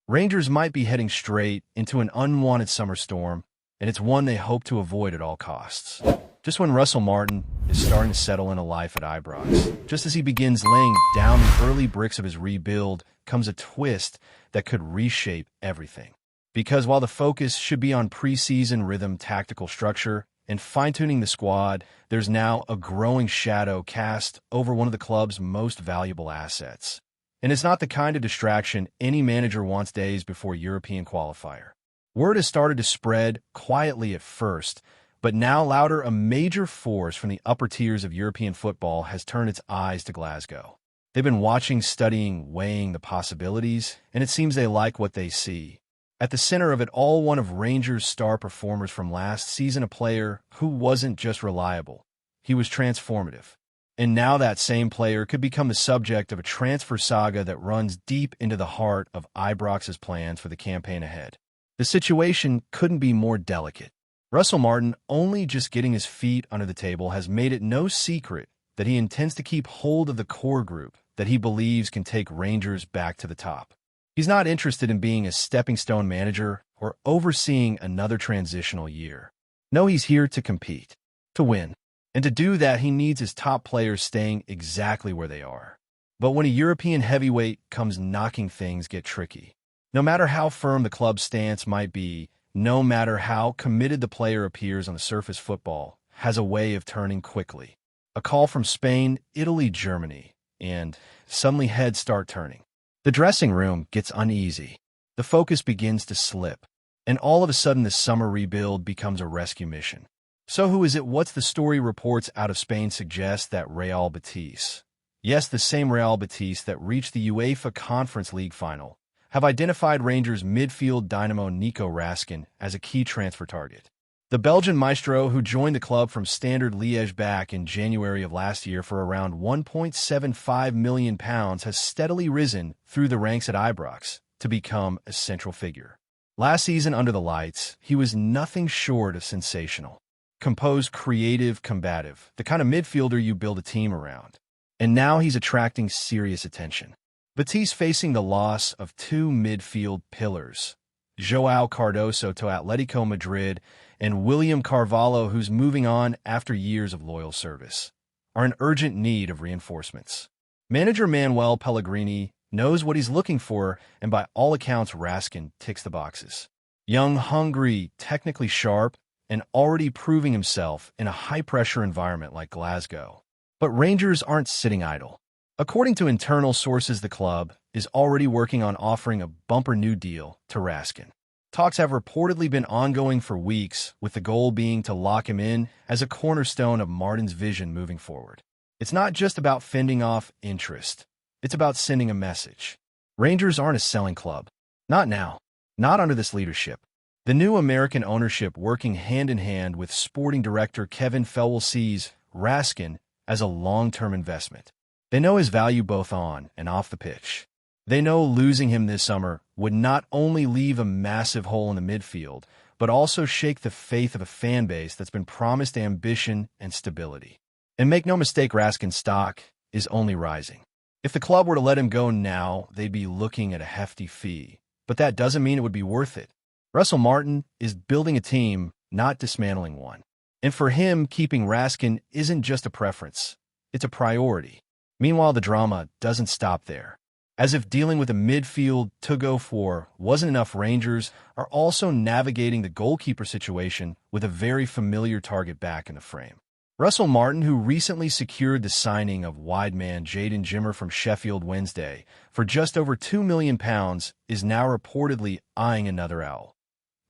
Rangers might be heading straight into an unwanted summer storm, and it's one they hope to avoid at all costs. Just when Russell Martin is starting to settle in a life at Ibrox, just as he begins laying down the early bricks of his rebuild, comes a twist that could reshape everything. Because while the focus should be on preseason rhythm, tactical structure, and fine-tuning the squad, there's now a growing shadow cast over one of the club's most valuable assets. And it's not the kind of distraction any manager wants days before European qualifier. Word has started to spread quietly at first, but now louder, a major force from the upper tiers of European football has turned its eyes to Glasgow. They've been watching, studying, weighing the possibilities, and it seems they like what they see. At the center of it all, one of Rangers' star performers from last season, a player who wasn't just reliable, he was transformative. And now that same player could become the subject of a transfer saga that runs deep into the heart of Ibrox's plans for the campaign ahead. The situation couldn't be more delicate. Russell Martin, only just getting his feet under the table, has made it no secret that he intends to keep hold of the core group that he believes can take Rangers back to the top. He's not interested in being a stepping-stone manager or overseeing another transitional year. No, he's here to compete, to win. And to do that, he needs his top players staying exactly where they are. But when a European heavyweight comes knocking, things get tricky. No matter how firm the club's stance might be, no matter how committed the player appears on the surface, football has a way of turning quickly. A call from Spain, Italy, Germany, and suddenly heads start turning. The dressing room gets uneasy. The focus begins to slip. And all of a sudden, the summer rebuild becomes a rescue mission. So who is it? What's the story? Reports out of Spain suggest that Raal Batis, yes, the same Raal Batis that reached the UEFA Conference League final, have identified Rangers midfield dynamo Nico Raskin as a key transfer target. The Belgian maestro, who joined the club from Standard Liège back in January of last year for around £1.75 million, has steadily risen through the ranks at Ibrox to become a central figure. Last season under the lights, he was nothing short of sensational. Composed, creative, combative, the kind of midfielder you build a team around. And now he's attracting serious attention. Batis facing the loss of two midfield pillars, João Cardoso to Atletico Madrid and William Carvalho, who's moving on after years of loyal service, are in urgent need of reinforcements. Manager Manuel Pellegrini knows what he's looking for, and by all accounts, Raskin ticks the boxes. Young, hungry, technically sharp, and already proving himself in a high-pressure environment like Glasgow. But Rangers aren't sitting idle. According to internal sources, the club is already working on offering a bumper new deal to Raskin. Talks have reportedly been ongoing for weeks, with the goal being to lock him in as a cornerstone of Martin's vision moving forward. It's not just about fending off interest. It's about sending a message. Rangers aren't a selling club. Not now. Not under this leadership. The new American ownership, working hand-in-hand with sporting director Kevin Fellwell, sees Raskin as a long-term investment. They know his value both on and off the pitch. They know losing him this summer would not only leave a massive hole in the midfield, but also shake the faith of a fan base that's been promised ambition and stability. And make no mistake, Raskin's stock is only rising. If the club were to let him go now, they'd be looking at a hefty fee. But that doesn't mean it would be worth it. Russell Martin is building a team, not dismantling one. And for him, keeping Raskin isn't just a preference, it's a priority. Meanwhile, the drama doesn't stop there. As if dealing with a midfield to go for wasn't enough, Rangers are also navigating the goalkeeper situation with a very familiar target back in the frame. Russell Martin, who recently secured the signing of wide man Jayden Jimmer from Sheffield Wednesday for just over £2 million, is now reportedly eyeing another owl.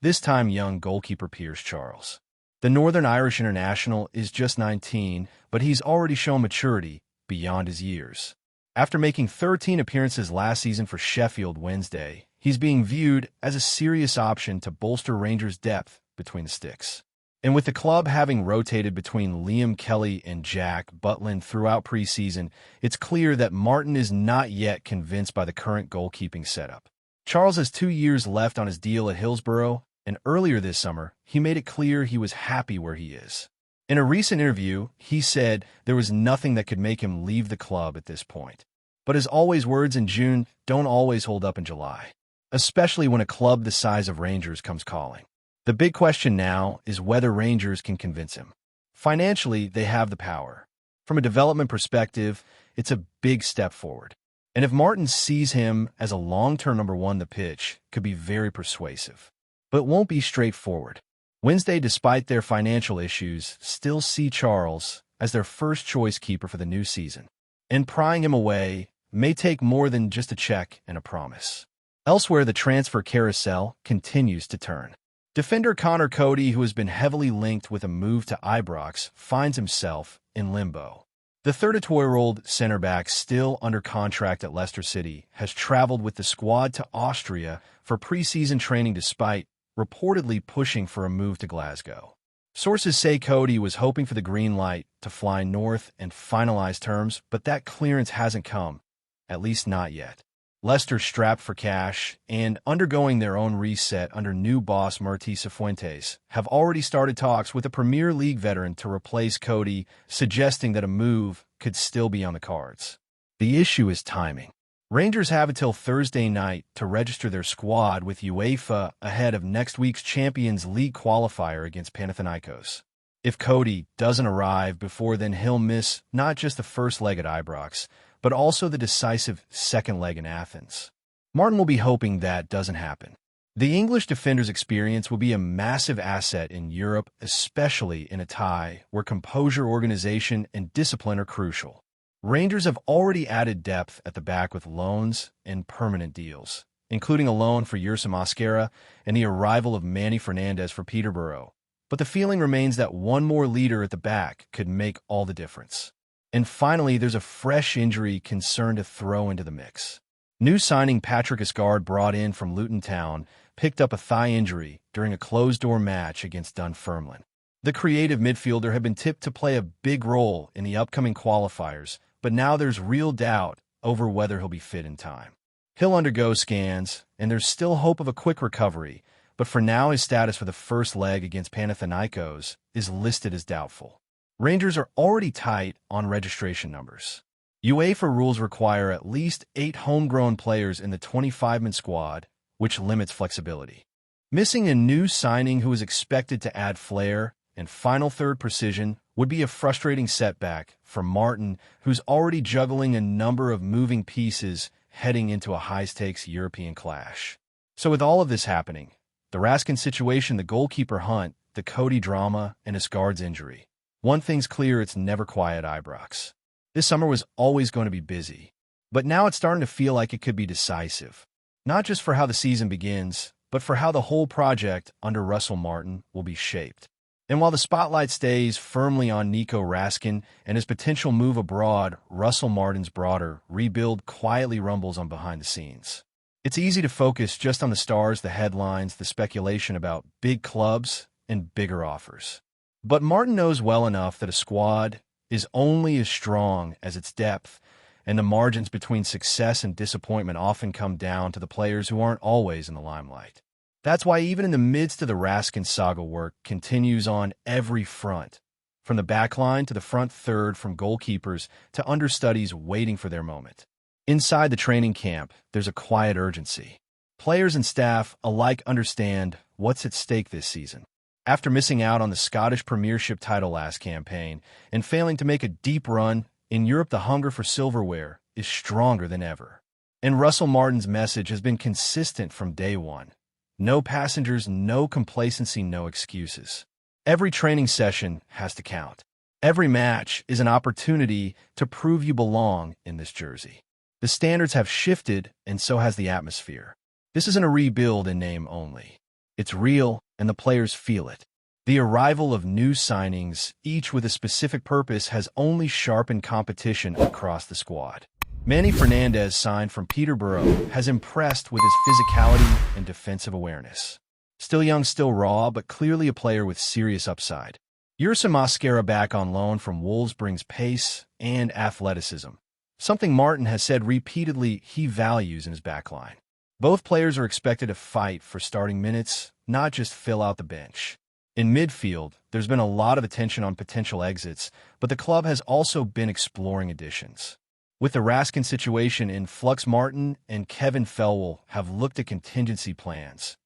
This time, young goalkeeper Piers Charles. The Northern Irish international is just 19, but he's already shown maturity beyond his years. After making 13 appearances last season for Sheffield Wednesday, he's being viewed as a serious option to bolster Rangers' depth between the sticks. And with the club having rotated between Liam Kelly and Jack Butland throughout preseason, it's clear that Martin is not yet convinced by the current goalkeeping setup. Charles has 2 years left on his deal at Hillsborough, and earlier this summer, he made it clear he was happy where he is. In a recent interview, he said there was nothing that could make him leave the club at this point. But as always, words in June don't always hold up in July. especially when a club the size of Rangers comes calling. The big question now is whether Rangers can convince him. Financially, they have the power. From a development perspective, it's a big step forward. And if Martin sees him as a long-term number one, the pitch could be very persuasive. But it won't be straightforward. Wednesday, despite their financial issues, still see Charles as their first-choice keeper for the new season. And prying him away may take more than just a check and a promise. Elsewhere, the transfer carousel continues to turn. Defender Cody, who has been heavily linked with a move to Ibrox, finds himself in limbo. The 32-year-old center-back, still under contract at Leicester City, has traveled with the squad to Austria for preseason training despite reportedly pushing for a move to Glasgow. Sources say Cody was hoping for the green light to fly north and finalize terms, but that clearance hasn't come, at least not yet. Leicester, strapped for cash and undergoing their own reset under new boss Martí Cifuentes, have already started talks with a Premier League veteran to replace Cody, suggesting that a move could still be on the cards. The issue is timing. Rangers have until Thursday night to register their squad with UEFA ahead of next week's Champions League qualifier against Panathinaikos. If Cody doesn't arrive before then, he'll miss not just the first leg at Ibrox, but also the decisive second leg in Athens. Martin will be hoping that doesn't happen. The English defender's experience will be a massive asset in Europe, especially in a tie where composure, organization, and discipline are crucial. Rangers have already added depth at the back with loans and permanent deals, including a loan for Yersim Mosquera and the arrival of Manny Fernandez for Peterborough. But the feeling remains that one more leader at the back could make all the difference. And finally, there's a fresh injury concern to throw into the mix. New signing Patrick Egard, brought in from Luton Town, picked up a thigh injury during a closed-door match against Dunfermline. The creative midfielder had been tipped to play a big role in the upcoming qualifiers, but now there's real doubt over whether he'll be fit in time. He'll undergo scans, and there's still hope of a quick recovery, but for now his status for the first leg against Panathinaikos is listed as doubtful. Rangers are already tight on registration numbers. UEFA rules require at least 8 homegrown players in the 25-man squad, which limits flexibility. Missing a new signing who is expected to add flair and final third precision would be a frustrating setback for Martin, who's already juggling a number of moving pieces heading into a high-stakes European clash. So with all of this happening, the Raskin situation, the goalkeeper hunt, the Cody drama, and Egard's injury, one thing's clear: it's never quiet at Ibrox. This summer was always going to be busy, but now it's starting to feel like it could be decisive, not just for how the season begins, but for how the whole project under Russell Martin will be shaped. And while the spotlight stays firmly on Nico Raskin and his potential move abroad, Russell Martin's broader rebuild quietly rumbles on behind the scenes. It's easy to focus just on the stars, the headlines, the speculation about big clubs and bigger offers. But Martin knows well enough that a squad is only as strong as its depth, and the margins between success and disappointment often come down to the players who aren't always in the limelight. That's why even in the midst of the Raskin saga, work continues on every front, from the back line to the front third, from goalkeepers to understudies waiting for their moment. Inside the training camp, there's a quiet urgency. Players and staff alike understand what's at stake this season. After missing out on the Scottish Premiership title last campaign and failing to make a deep run in Europe, the hunger for silverware is stronger than ever. And Russell Martin's message has been consistent from day one. No passengers, no complacency, no excuses. Every training session has to count. Every match is an opportunity to prove you belong in this jersey. The standards have shifted, and so has the atmosphere. This isn't a rebuild in name only. It's real, and the players feel it. The arrival of new signings, each with a specific purpose, has only sharpened competition across the squad. Manny Fernandez, signed from Peterborough, has impressed with his physicality and defensive awareness. Still young, still raw, but clearly a player with serious upside. Yersim Mosquera, back on loan from Wolves, brings pace and athleticism, something Martin has said repeatedly he values in his backline. Both players are expected to fight for starting minutes, not just fill out the bench. In midfield, there's been a lot of attention on potential exits, but the club has also been exploring additions. With the Raskin situation in flux, Martin and Kevin Felwell have looked at contingency plans.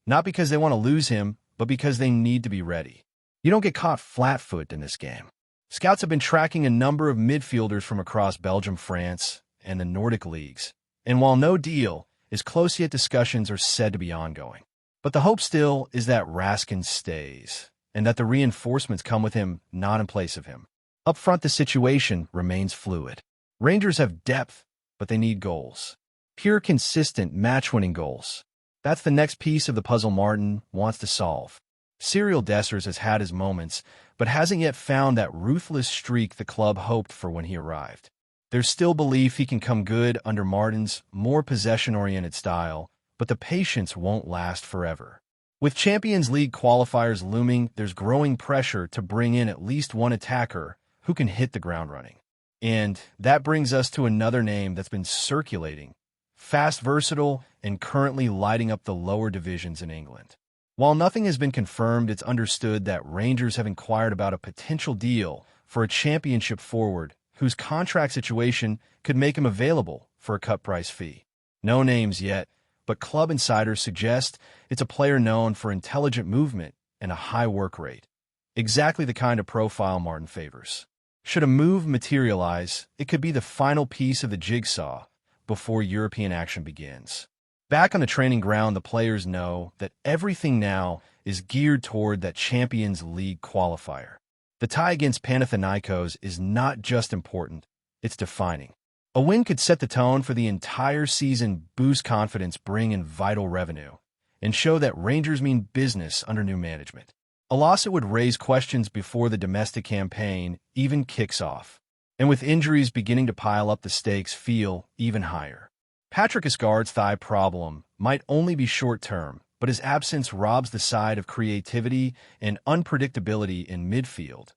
Not because they want to lose him, but because they need to be ready. You don't get caught flat-footed in this game. Scouts have been tracking a number of midfielders from across Belgium, France, and the Nordic leagues. And while no deal is close yet, discussions are said to be ongoing. But the hope still is that Raskin stays, and that the reinforcements come with him, not in place of him. Up front, the situation remains fluid. Rangers have depth, but they need goals. Pure, consistent, match-winning goals. That's the next piece of the puzzle Martin wants to solve. Cyril Dessers has had his moments, but hasn't yet found that ruthless streak the club hoped for when he arrived. There's still belief he can come good under Martin's more possession-oriented style, but the patience won't last forever. With Champions League qualifiers looming, there's growing pressure to bring in at least one attacker who can hit the ground running. And that brings us to another name that's been circulating, fast, versatile, and currently lighting up the lower divisions in England. While nothing has been confirmed, it's understood that Rangers have inquired about a potential deal for a championship forward whose contract situation could make him available for a cut-price fee. No names yet, but club insiders suggest it's a player known for intelligent movement and a high work rate. Exactly the kind of profile Martin favors. Should a move materialize, it could be the final piece of the jigsaw before European action begins. Back on the training ground, the players know that everything now is geared toward that Champions League qualifier. The tie against Panathinaikos is not just important, it's defining. A win could set the tone for the entire season, boost confidence, bring in vital revenue, and show that Rangers mean business under new management. A loss that would raise questions before the domestic campaign even kicks off. And with injuries beginning to pile up, the stakes feel even higher. Patrick Egard's thigh problem might only be short-term, but his absence robs the side of creativity and unpredictability in midfield,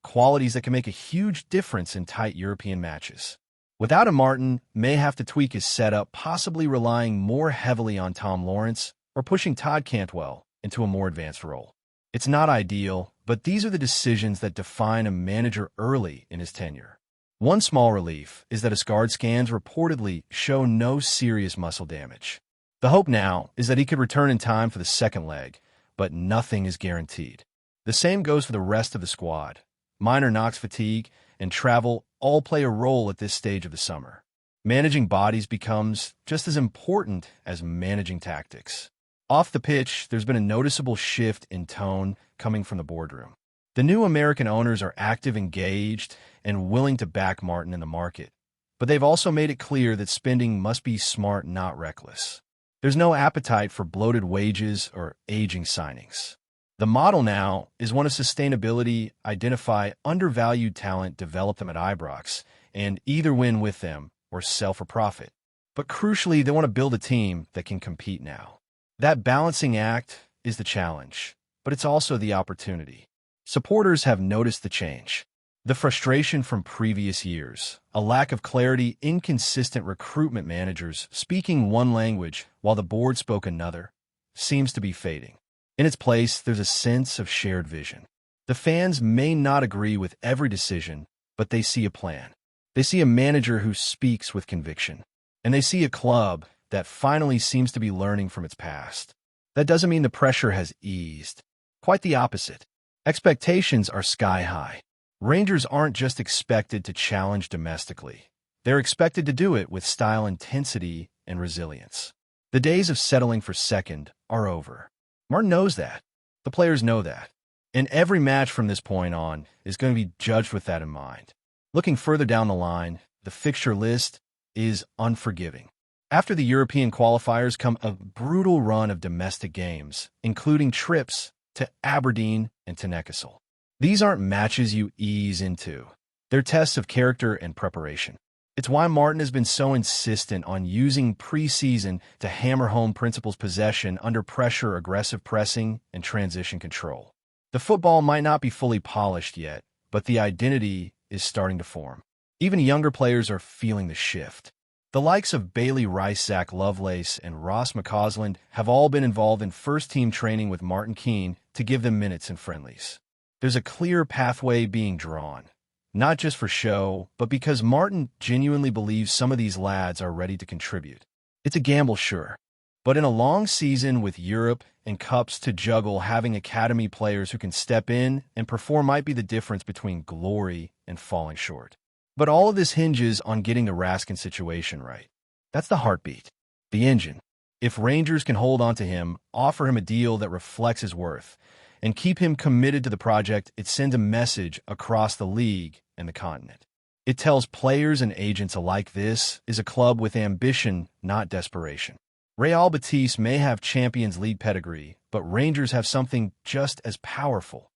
qualities that can make a huge difference in tight European matches. Without him, Martin may have to tweak his setup, possibly relying more heavily on Tom Lawrence or pushing Todd Cantwell into a more advanced role. It's not ideal, but these are the decisions that define a manager early in his tenure. One small relief is that Egard scans reportedly show no serious muscle damage. The hope now is that he could return in time for the second leg, but nothing is guaranteed. The same goes for the rest of the squad. Minor knocks, fatigue, and travel all play a role at this stage of the summer. Managing bodies becomes just as important as managing tactics. Off the pitch, there's been a noticeable shift in tone coming from the boardroom. The new American owners are active, engaged, and willing to back Martin in the market, but they've also made it clear that spending must be smart, not reckless. There's no appetite for bloated wages or aging signings. The model now is one of sustainability: identify undervalued talent, develop them at Ibrox, and either win with them or sell for profit. But crucially, they want to build a team that can compete now. That balancing act is the challenge, but it's also the opportunity. Supporters have noticed the change. The frustration from previous years, a lack of clarity, inconsistent recruitment, managers speaking one language while the board spoke another, seems to be fading. In its place, there's a sense of shared vision. The fans may not agree with every decision, but they see a plan. They see a manager who speaks with conviction. And they see a club that finally seems to be learning from its past. That doesn't mean the pressure has eased. Quite the opposite. Expectations are sky high. Rangers aren't just expected to challenge domestically. They're expected to do it with style, intensity, and resilience. The days of settling for second are over. Martin knows that. The players know that. And every match from this point on is going to be judged with that in mind. Looking further down the line, the fixture list is unforgiving. After the European qualifiers come a brutal run of domestic games, including trips to Aberdeen and to Newcastle. These aren't matches you ease into. They're tests of character and preparation. It's why Martin has been so insistent on using pre-season to hammer home principles: possession, under pressure, aggressive pressing, and transition control. The football might not be fully polished yet, but the identity is starting to form. Even younger players are feeling the shift. The likes of Bailey Rice, Zach Lovelace, and Ross McCausland have all been involved in first-team training with Martin Keane to give them minutes in friendlies. There's a clear pathway being drawn. not just for show, but because Martin genuinely believes some of these lads are ready to contribute. It's a gamble, sure, but in a long season with Europe and Cups to juggle, having academy players who can step in and perform might be the difference between glory and falling short. But all of this hinges on getting the Raskin situation right. That's the heartbeat, the engine. If Rangers can hold on to him, offer him a deal that reflects his worth, and keep him committed to the project, it sends a message across the league and the continent. It tells players and agents alike this is a club with ambition, not desperation. Raal Batis may have Champions League pedigree, but Rangers have something just as powerful: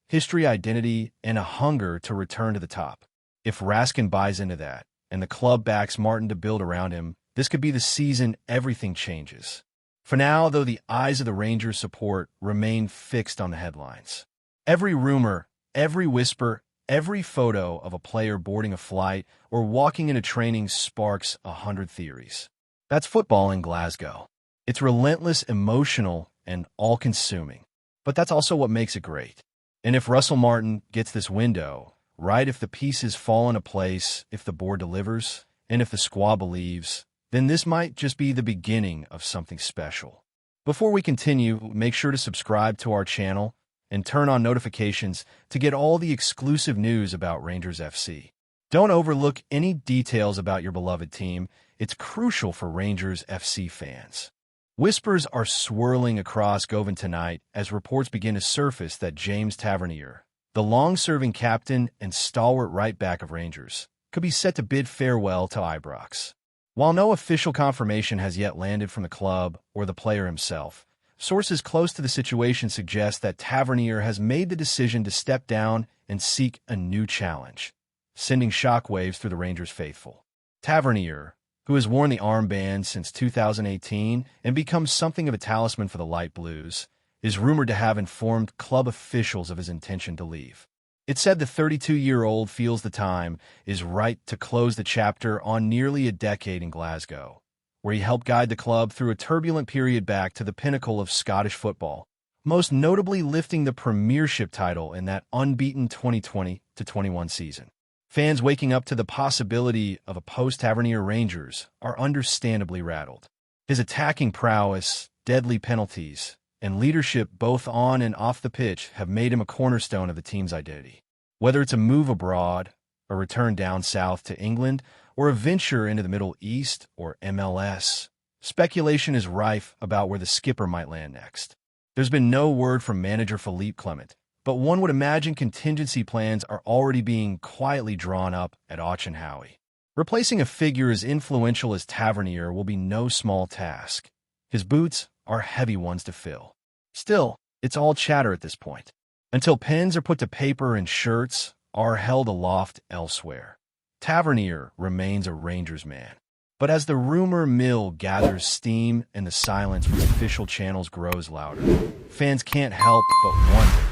history, identity, and a hunger to return to the top. If Raskin buys into that, and the club backs Martin to build around him, this could be the season everything changes. For now, though, the eyes of the Rangers support remain fixed on the headlines. Every rumor, every whisper, every photo of a player boarding a flight or walking into training sparks 100 theories. That's football in Glasgow. It's relentless, emotional, and all-consuming. But that's also what makes it great. And if Russell Martin gets this window, right, if the pieces fall into place, if the board delivers, and if the squad believes, then this might just be the beginning of something special. Before we continue, make sure to subscribe to our channel and turn on notifications to get all the exclusive news about Rangers FC. Don't overlook any details about your beloved team. It's crucial for Rangers FC fans. Whispers are swirling across Govan tonight as reports begin to surface that James Tavernier, the long-serving captain and stalwart right-back of Rangers, could be set to bid farewell to Ibrox. While no official confirmation has yet landed from the club or the player himself, sources close to the situation suggest that Tavernier has made the decision to step down and seek a new challenge, sending shockwaves through the Rangers faithful. Tavernier, who has worn the armband since 2018 and become something of a talisman for the Light Blues, is rumored to have informed club officials of his intention to leave. It's said the 32-year-old feels the time is right to close the chapter on nearly a decade in Glasgow, where he helped guide the club through a turbulent period back to the pinnacle of Scottish football, most notably lifting the Premiership title in that unbeaten 2020-21 season. Fans waking up to the possibility of a post-Tavernier Rangers are understandably rattled. His attacking prowess, deadly penalties, and leadership both on and off the pitch have made him a cornerstone of the team's identity. Whether it's a move abroad, a return down south to England, or a venture into the Middle East or MLS, speculation is rife about where the skipper might land next. There's been no word from manager Philippe Clement, but one would imagine contingency plans are already being quietly drawn up at Howie. Replacing a figure as influential as Tavernier will be no small task. His boots are heavy ones to fill. Still, it's all chatter at this point, until pens are put to paper and shirts are held aloft elsewhere. Tavernier remains a Rangers man. But as the rumor mill gathers steam and the silence from official channels grows louder, fans can't help but wonder,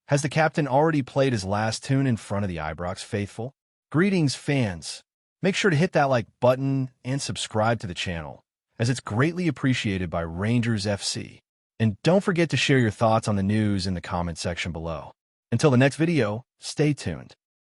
has the captain already played his last tune in front of the Ibrox faithful? Greetings, fans. Make sure to hit that like button and subscribe to the channel, as it's greatly appreciated by Rangers FC. And don't forget to share your thoughts on the news in the comment section below. Until the next video, stay tuned.